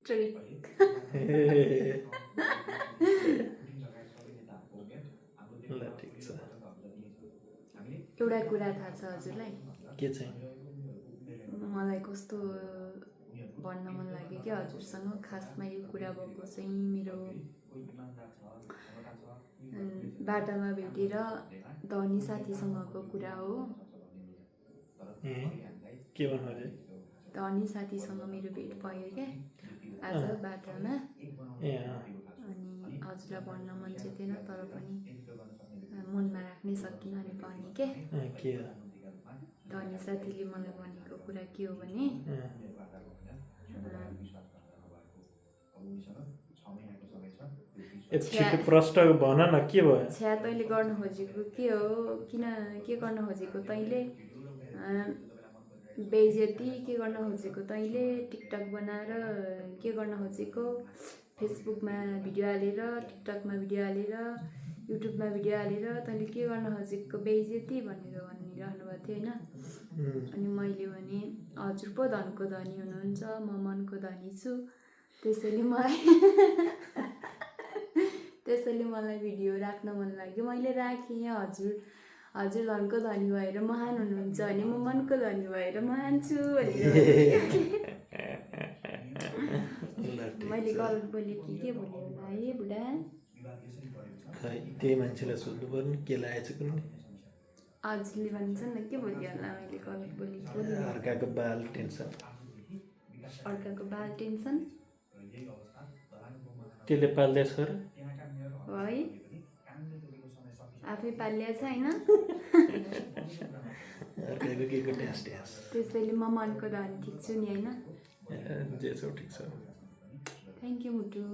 trick ल ठिक छ एउटा कुरा थाहा छ हजुरलाई के चाहिँ मलाई कस्तो भन्न मन लाग्यो कि हजुरसँग खासमा यो कुरा भएको चाहिँ मेरो बाटामा भेटेर धनी साथीसँगको कुरा हो के भन्नु अरे धनी साथीसँग मेरो भेट भयो क्या आज बाटामा ए अनि हजुरलाई भन्न मन चाहिँ थिएन तर पनि मनमा राख्नै सकिनँ अनि भने के के हो धनी साथीले मलाई भनेको कुरा के हो भने छिटो प्रश्न भन न के भयो छ्या तैँले गर्न खोजेको के हो किन के गर्न खोजेको तैँले बेइज्जती के गर्न खोजेको तैँले टिकटक बनाएर के गर्न खोजेको फेसबुकमा भिडियो हालेर टिकटकमा भिडियो हालेर युट्युबमा भिडियो हालेर तैँले के गर्न खोजेको बेइज्जती भनेर भनिरहनु भएको थियो होइन अनि मैले भने हजुर पो धनको धनी हुनुहुन्छ म मनको धनी छु त्यसैले मलाई भिडियो राख्न मन लाग्यो मैले राखेँ हजुर हजुर धनको धनी भएर महान हुनुहुन्छ भने म मनको धनी भएर महान छु मैले गलत बोलेँ के बोलेँ होला है बुढा खै त्यही मान्छेलाई सोध्नु पर्ने के लागेछ कुनै हजुरले भन्छ न के बोलेँ होला मैले गलत बोलेँ अर्काको बाल टेन्सन अर्काको बाल टेन्सन त्यसले पाल्दैछ र है आफै पालिया छ होइन अर्काको के को टेस्ट त्यसैले म मनको धनी ठिक छु नि होइन जे छ ठिक छ थ्याङ्क यू मुटु